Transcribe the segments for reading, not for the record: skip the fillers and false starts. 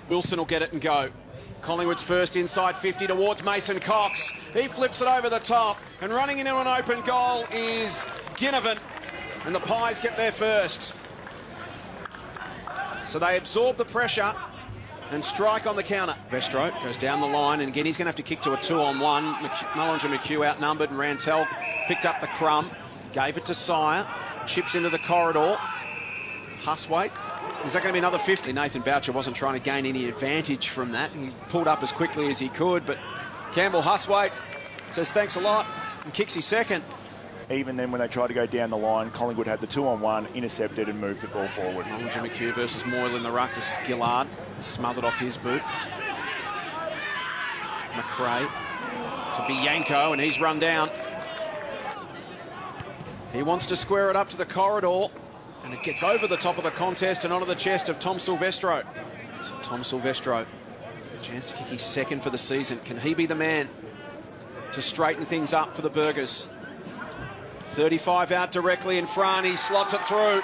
Wilson will get it and go. Collingwood's first inside 50 towards Mason Cox. He flips it over the top, and running into an open goal is Ginnivan, and the Pies get there first. So they absorb the pressure and strike on the counter. Vestro goes down the line, and again he's going to have to kick to a 2-on-1. Mullinger and McHugh outnumbered, and Rantel picked up the crumb, gave it to Sire, chips into the corridor. Huswaite, is that going to be another 50? Nathan Boucher wasn't trying to gain any advantage from that. He pulled up as quickly as he could, but Campbell Huswaite says thanks a lot and kicks his second. Even then, when they tried to go down the line, Collingwood had the 2-on-1, intercepted and moved the ball forward. Mullinger McHugh versus Moyle in the ruck. This is Gillard, smothered off his boot. McRae to Bianco, and he's run down. He wants to square it up to the corridor, and it gets over the top of the contest and onto the chest of Tom Silvestro. So Tom Silvestro, a chance to kick his second for the season. Can he be the man to straighten things up for the Burgers? 35 out directly in front, he slots it through.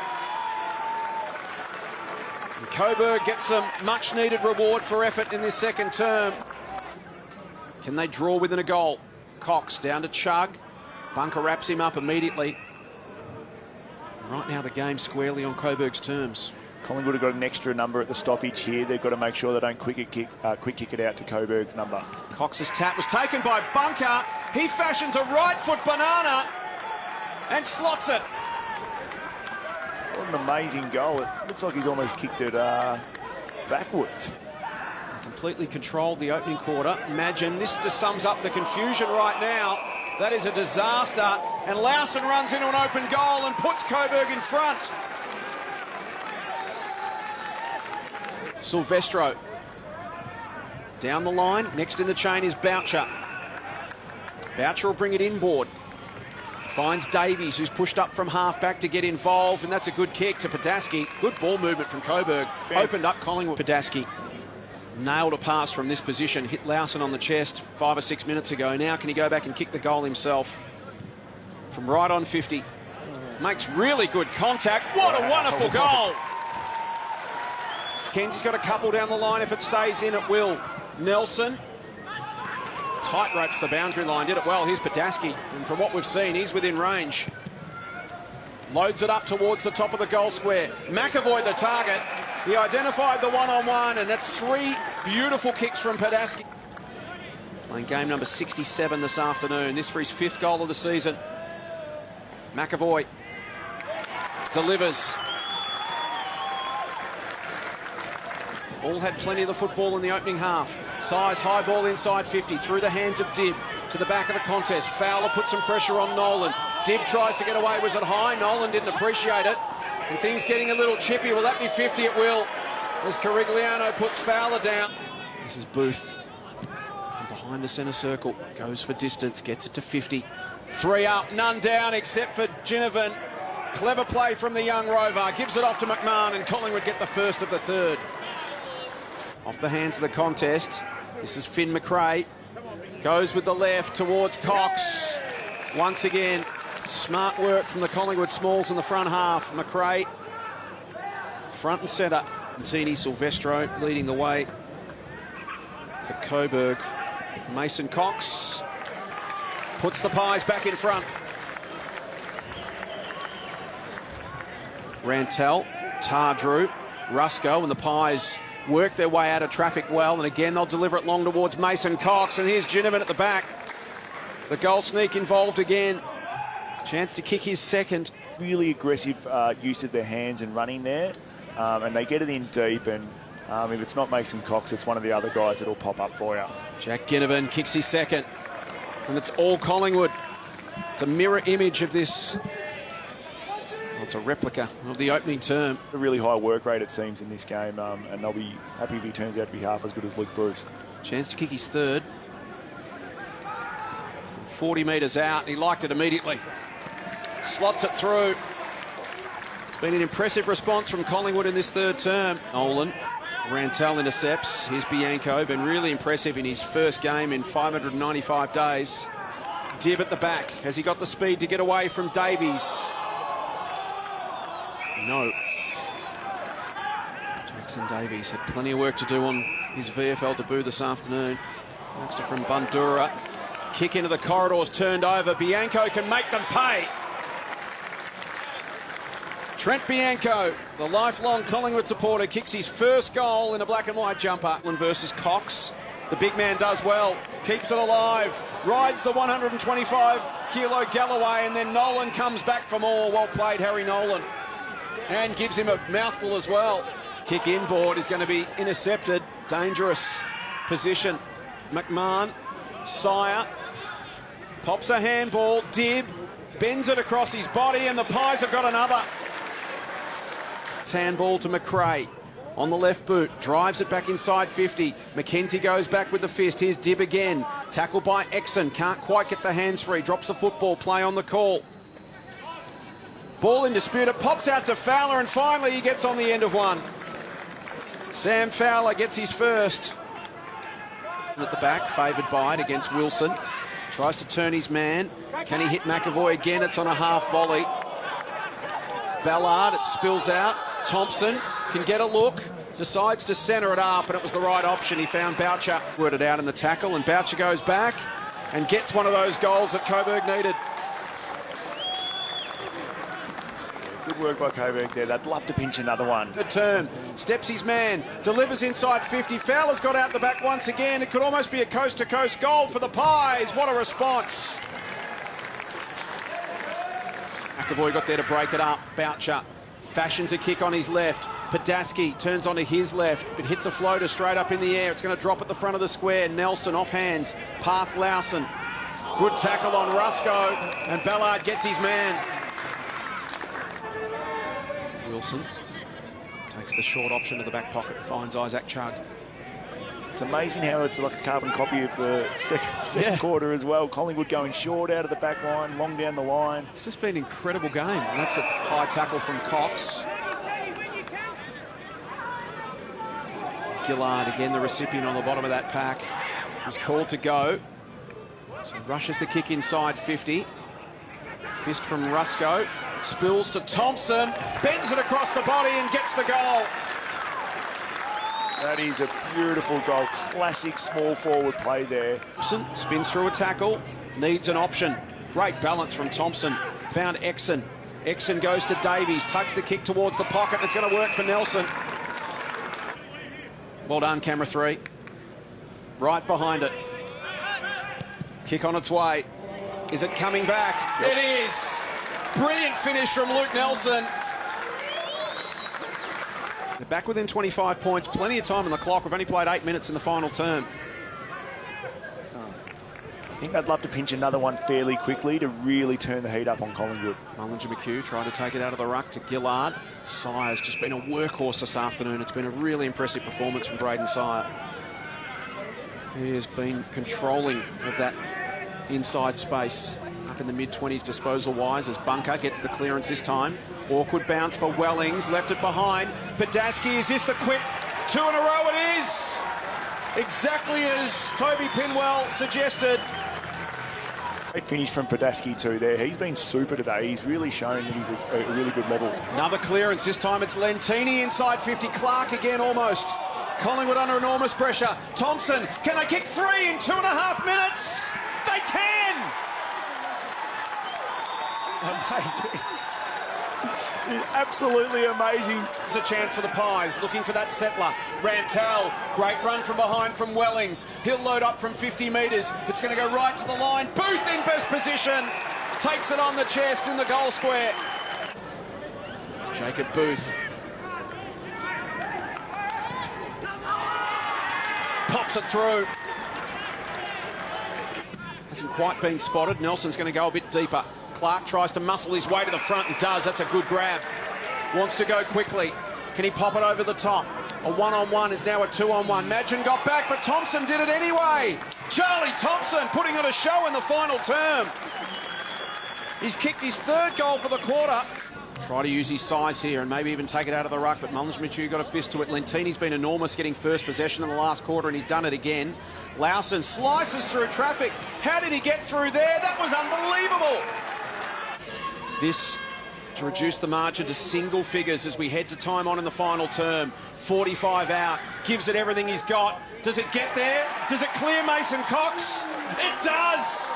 And Coburg gets some much needed reward for effort in this second term. Can they draw within a goal? Cox down to Chug. Bunker wraps him up immediately. Right now the game's squarely on Coburg's terms. Collingwood have got an extra number at the stoppage here. They've got to make sure they don't quick kick it out to Coburg's number. Cox's tap was taken by Bunker. He fashions a right foot banana and slots it. What an amazing goal. It looks like he's almost kicked it backwards. Completely controlled the opening quarter. Imagine, this just sums up the confusion right now. That is a disaster. And Lawson runs into an open goal and puts Coburg in front. Silvestro down the line. Next in the chain is Boucher. Boucher will bring it inboard. Finds Davies, who's pushed up from half-back to get involved, and that's a good kick to Padaski. Good ball movement from Coburg. Opened up Collingwood. Padaski nailed a pass from this position, hit Lawson on the chest 5 or 6 minutes ago. Now can he go back and kick the goal himself from right on 50? Makes really good contact. What a wonderful goal! Kenzie's got a couple down the line if it stays in, it will. Nelson tight ropes the boundary line, did it well. Here's Padaski, and from what we've seen, he's within range. Loads it up towards the top of the goal square. McAvoy the target. He identified the one-on-one, and that's 3 beautiful kicks from Padaski. Playing game number 67 this afternoon. This for his 5th goal of the season. McAvoy delivers. All had plenty of the football in the opening half. Size high ball inside 50 through the hands of Dibb to the back of the contest. Fowler puts some pressure on Nolan. Dibb tries to get away. Was it high? Nolan didn't appreciate it. And things getting a little chippy. Will that be 50? It will. As Carigliano puts Fowler down. This is Booth from behind the centre circle. Goes for distance. Gets it to 50. 3 up, none down except for Ginnivan. Clever play from the young rover. Gives it off to McMahon, and Collingwood get the first of the third. Off the hands of the contest. This is Finn McRae. Goes with the left towards Cox. Once again, smart work from the Collingwood Smalls in the front half. McRae, front and centre. Tini Silvestro leading the way for Coburg. Mason Cox puts the Pies back in front. Rantel, Tardrew, Rusco, and the Pies work their way out of traffic well, and again they'll deliver it long towards Mason Cox, and here's Ginnivan at the back. The goal sneak involved again. Chance to kick his second. Really aggressive use of their hands and running there, and they get it in deep, and if it's not Mason Cox, it's one of the other guys that'll pop up for you. Jack Ginnivan kicks his second, and it's all Collingwood. It's a mirror image of this. Well, it's a replica of the opening term. A really high work rate, it seems, in this game, and they'll be happy if he turns out to be half as good as Luke Bruce. Chance to kick his third. 40 metres out, he liked it immediately. Slots it through. It's been an impressive response from Collingwood in this third term. Nolan, Rantel intercepts. Here's Bianco, been really impressive in his first game in 595 days. Dibb at the back. Has he got the speed to get away from Davies? No. Jackson Davies had plenty of work to do on his VFL debut this afternoon. Youngster from Bundoora. Kick into the corridors, turned over. Bianco can make them pay. Trent Bianco, the lifelong Collingwood supporter, kicks his first goal in a black and white jumper. Versus Cox. The big man does well, keeps it alive, rides the 125-kilo Galloway, and then Nolan comes back for more. Well played, Harry Nolan. And gives him a mouthful as well. Kick inboard is going to be intercepted. Dangerous position. McMahon, Sire, pops a handball. Dibb bends it across his body, and the Pies have got another. It's handball to McRae. On the left boot, drives it back inside 50. McKenzie goes back with the fist. Here's Dibb again. Tackled by Exon. Can't quite get the hands free. Drops the football. Play on the call. Ball in dispute. It pops out to Fowler, and finally he gets on the end of one. Sam Fowler gets his first. At the back, favoured by it against Wilson. Tries to turn his man. Can he hit McAvoy again? It's on a half volley. Ballard, it spills out. Thompson can get a look, decides to centre it up, and it was the right option. He found Boucher, worded out in the tackle, and Boucher goes back and gets one of those goals that Coburg needed. Good work by Coburg there. They'd love to pinch another one. The turn, steps his man, delivers inside 50. Fowler's got out the back once again. It could almost be a coast-to-coast goal for the Pies. What a response. McAvoy got there to break it up. Boucher fashions a kick on his left. Padaski turns onto his left, but hits a floater straight up in the air. It's going to drop at the front of the square. Nelson off hands, past Lawson. Good tackle on Rusco, and Ballard gets his man. Wilson takes the short option to the back pocket, finds Isaac Chugg. It's amazing how it's like a carbon copy of the second quarter as well. Collingwood going short out of the back line, long down the line. It's just been an incredible game. And that's a high tackle from Cox. Gillard, again the recipient on the bottom of that pack. He's called to go. So rushes the kick inside 50. Fist from Rusco. Spills to Thompson. Bends it across the body and gets the goal. That is a beautiful goal. Classic small forward play there. Thompson spins through a tackle. Needs an option. Great balance from Thompson. Found Exon. Exon goes to Davies. Tugs the kick towards the pocket. It's going to work for Nelson. Well done, camera 3. Right behind it. Kick on its way. Is it coming back? Yep. It is. Brilliant finish from Luke Nelson. They're back within 25 points. Plenty of time on the clock. We've only played 8 minutes in the final term. I think I'd love to pinch another one fairly quickly to really turn the heat up on Collingwood. Mullinger McHugh trying to take it out of the ruck to Gillard. Sire's just been a workhorse this afternoon. It's been a really impressive performance from Braden Sire. He has been controlling of that inside space. Up in the mid-20s disposal-wise as Bunker gets the clearance this time. Awkward bounce for Wellings, left it behind. Padaski, is this the quick 2 in a row? It is! Exactly as Toby Pinwell suggested. Great finish from Padaski too there. He's been super today. He's really shown that he's a really good level. Another clearance, this time it's Lentini inside 50. Clark again almost. Collingwood under enormous pressure. Thompson, can they kick 3 in 2.5 minutes? They can! Amazing. Absolutely amazing. There's a chance for the Pies, looking for that settler. Rantel, great run from behind from Wellings. He'll load up from 50 metres. It's going to go right to the line. Booth in best position. Takes it on the chest in the goal square. Jacob Booth. Pops it through. Hasn't quite been spotted. Nelson's going to go a bit deeper. Clark tries to muscle his way to the front and does. That's a good grab. Wants to go quickly. Can he pop it over the top? A 1-on-1 is now a 2-on-1. Madgen got back, but Thompson did it anyway. Charlie Thompson putting on a show in the final term. He's kicked his 3rd goal for the quarter. Try to use his size here and maybe even take it out of the ruck, but Mullinger got a fist to it. Lentini's been enormous getting first possession in the last quarter, and he's done it again. Lawson slices through traffic. How did he get through there? That was unbelievable. This to reduce the margin to single figures as we head to time on in the final term. 45 out, gives it everything he's got. Does it get there? Does it clear Mason Cox? It does!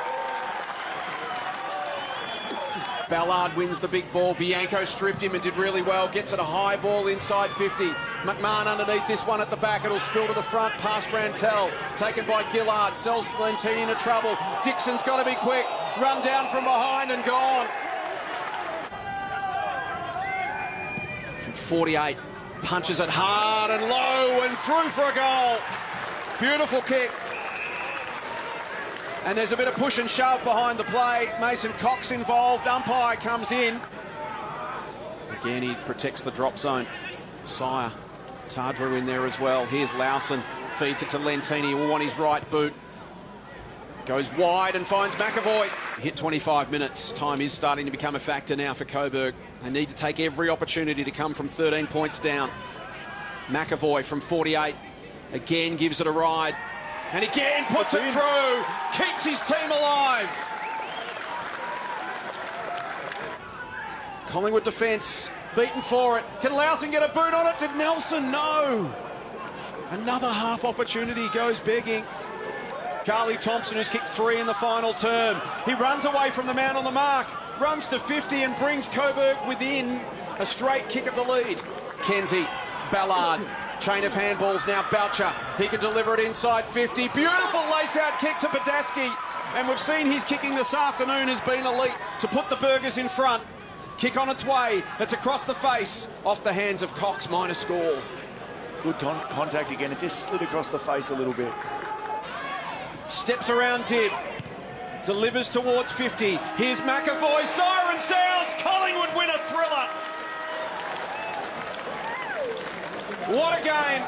Ballard wins the big ball. Bianco stripped him and did really well. Gets it a high ball inside 50. McMahon underneath this one at the back. It'll spill to the front past Rantel. Taken by Gillard. Sells Lentini into trouble. Dixon's got to be quick. Run down from behind and gone. From 48. Punches it hard and low and through for a goal. Beautiful kick. And there's a bit of push and shove behind the play. Mason Cox involved. Umpire comes in. Again, he protects the drop zone. Sire, Tardrew in there as well. Here's Lawson. Feeds it to Lentini. Will want his right boot. Goes wide and finds McAvoy. Hit 25 minutes. Time is starting to become a factor now for Coburg. They need to take every opportunity to come from 13 points down. McAvoy from 48. Again gives it a ride. And again puts it through, keeps his team alive. Collingwood defence beaten for it. Can Lawson get a boot on it? Did Nelson? No. Another half opportunity goes begging. Carly Thompson, who's kicked 3 in the final term. He runs away from the man on the mark, runs to 50 and brings Coburg within a straight kick of the lead. Kenzie, Ballard. Chain of handballs now. Boucher, he can deliver it inside 50. Beautiful lace-out kick to Podaski. And we've seen his kicking this afternoon has been elite to put the Burgers in front. Kick on its way. It's across the face. Off the hands of Cox, minor score. Good contact again. It just slid across the face a little bit. Steps around Dibb. Delivers towards 50. Here's McAvoy. Siren sounds. Collingwood win a thriller. What a game.